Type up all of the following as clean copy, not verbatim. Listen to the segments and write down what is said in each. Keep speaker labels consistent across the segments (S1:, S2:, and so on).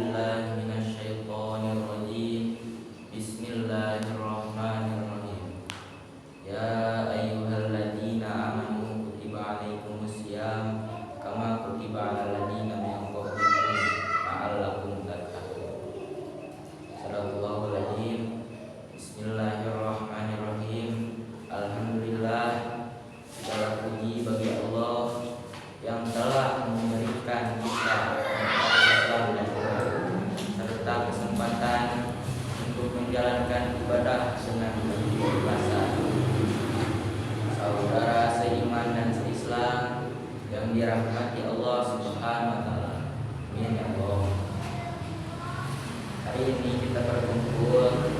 S1: billahi minasyaitonir rajim. Bismillahirrahmanirrahim. Ya ayyuhalladzina amanu kutiba alaikumusiyam kama kutiba alal ladzina min qablikum la'allakum tattaqun. Sadaqallahul adzim. Bismillahirrahmanirrahim. Alhamdulillah, segala puji bagi Allah yang telah memberikan kita Islam dan serta kesempatan untuk menjalankan ibadah dengan keikhlasan. Saudara seiman dan seislam yang dirahmati Allah Subhanahu wa taala. Amin ya Allah. Hari ini kita berkumpul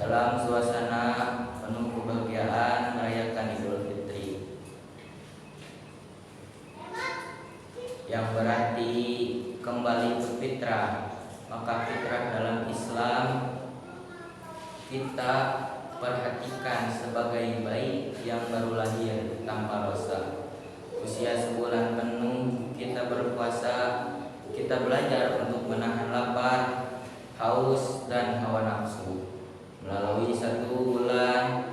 S1: dalam suasana penuh kebahagiaan merayakan Idul Fitri, yang berarti kembali ke fitrah. Maka fitrah dalam Islam kita perhatikan sebagai bayi yang baru lahir tanpa rasa. Usia sebulan penuh kita berpuasa, kita belajar untuk menahan lapar, haus, dan hawa nafsu. Melalui 1 bulan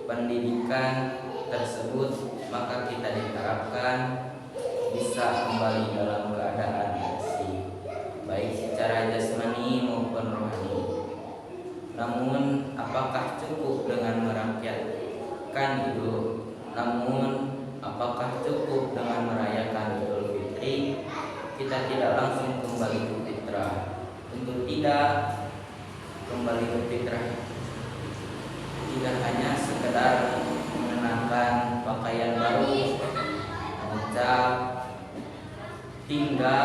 S1: pendidikan tersebut, maka kita diharapkan bisa kembali dalam keadaan bersih, baik secara jasmani maupun rohani. Namun, apakah cukup dengan merayakan Idul Fitri? Kita tidak langsung kembali ke fitrah. Tentu tidak. Kembali ke fitrah tidak hanya sekedar mengenakan pakaian baru, mengucap hingga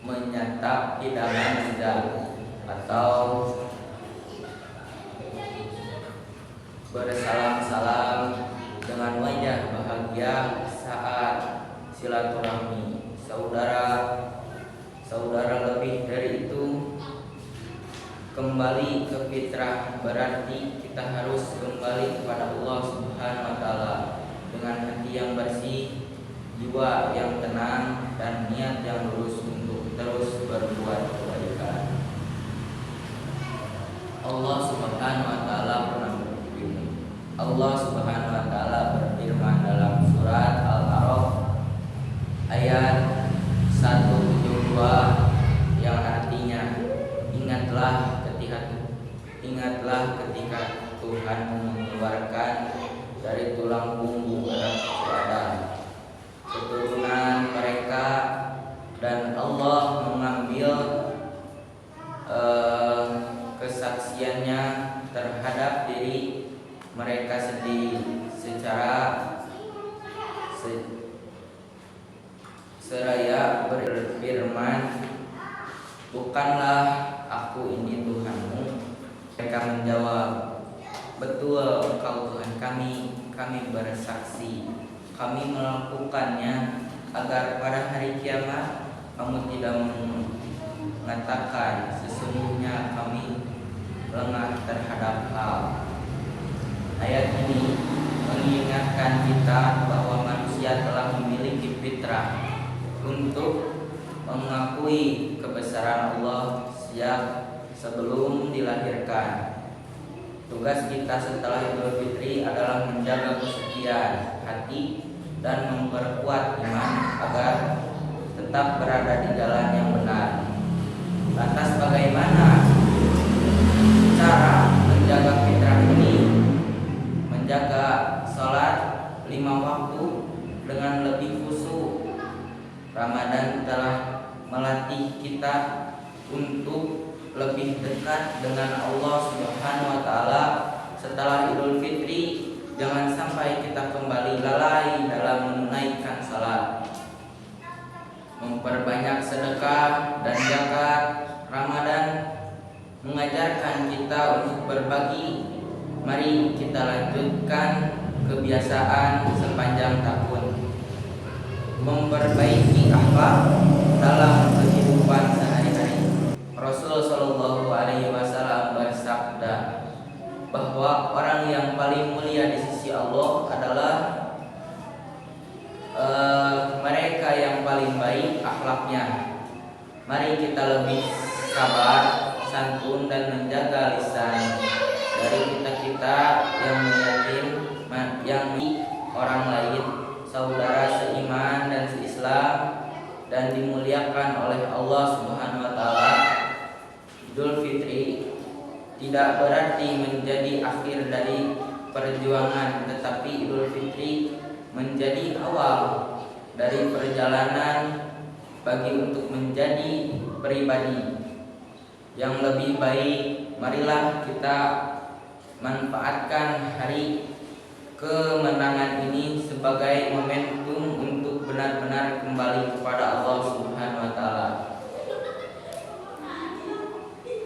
S1: menyantap hidangan lidah atau bersalam-salam dengan wajah bahagia saat silaturahmi saudara. Lebih dari itu, kembali ke fitrah berarti kita harus kembali kepada Allah Subhanahu wa taala dengan hati yang bersih, jiwa yang tenang, dan niat yang lurus untuk terus berbuat kebaikan. Allah Subhanahu wa taala berfirman dalam surat Al-A'raf ayat 172 yang artinya, ingatlah ketika Tuhan mengeluarkan dari tulang punggung anak Adam keturunan mereka, dan Allah mengambil kesaksiannya terhadap diri mereka sendiri secara seraya berfirman, bukanlah aku ini Tuhanmu? Mereka menjawab, betul engkau Tuhan kami bersaksi, kami melakukannya agar pada hari kiamat kamu tidak mengatakan sesungguhnya kami lengah terhadap hal. Ayat ini mengingatkan kita bahwa manusia telah memiliki fitrah untuk mengakui kebesaran Allah sejak sebelum dilahirkan. Tugas kita setelah Idul Fitri adalah menjaga kesucian hati dan memperkuat iman agar tetap berada di jalan yang benar. Lantas bagaimana cara menjaga fitrah ini? Menjaga sholat 5 waktu dengan lebih khusyuk. Ramadan telah melatih kita untuk lebih dekat dengan Allah Subhanahu wa taala. Setelah Idul Fitri, jangan sampai kita kembali lalai dalam menunaikan salat. Memperbanyak sedekah dan zakat. Ramadan mengajarkan kita untuk berbagi. Mari kita lanjutkan kebiasaan sepanjang tahun. Memperbaiki akhlak dalam kehidupan sehari-hari. Rasul Shallallahu Alaihi Wasallam bersabda bahwa orang yang paling mulia di sisi Allah adalah akhlaknya. Mari kita lebih sabar, santun, dan menjaga lisan dari kita-kita yang orang lain, saudara seiman dan seislam, dan dimuliakan oleh Allah Subhanahu wa taala. Idul Fitri tidak berarti menjadi akhir dari perjuangan, tetapi Idul Fitri menjadi awal dari perjalanan bagi untuk menjadi pribadi yang lebih baik. Marilah kita manfaatkan hari kemenangan ini sebagai momentum untuk benar-benar kembali kepada Allah Subhanahu wa taala.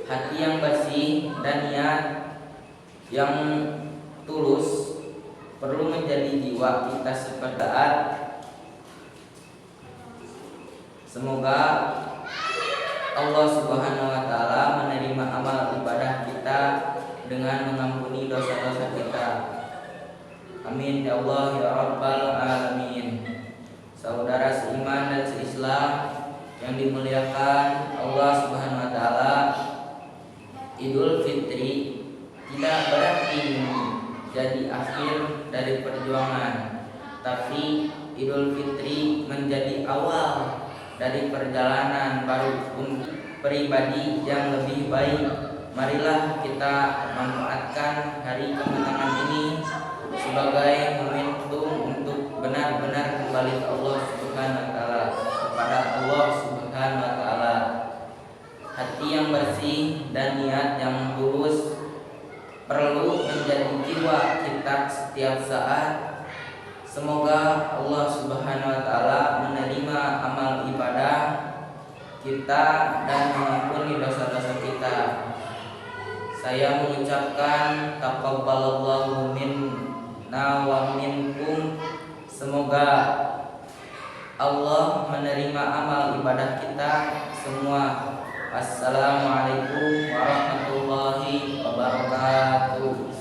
S1: Hati yang bersih dan niat yang tulus perlu menjadi jiwa kita seperti saat. Semoga Allah Subhanahu wa taala menerima amal ibadah kita dengan mengampuni dosa-dosa kita. Amin ya Allah ya Rabbal alamin. Saudara seiman dan seislam yang dimuliakan Allah Subhanahu wa taala, Idul Fitri tidak berarti jadi akhir dari perjuangan, tapi Idul Fitri menjadi awal dari perjalanan baru untuk pribadi yang lebih baik. Marilah kita manfaatkan hari kemenangan ini sebagai momentum untuk benar-benar kembali ke Allah Subhanahu wa taala, kepada Allah Subhanahu wa taala. Hati yang bersih dan niat yang tulus perlu menjadi jiwa kita setiap saat. Semoga Allah Subhanahu wa taala menerima amal ibadah kita dan mengampuni dosa-dosa kita. Saya mengucapkan taqabbalallahu minna wa minkum. Semoga Allah menerima amal ibadah kita semua. Assalamualaikum warahmatullahi wabarakatuh.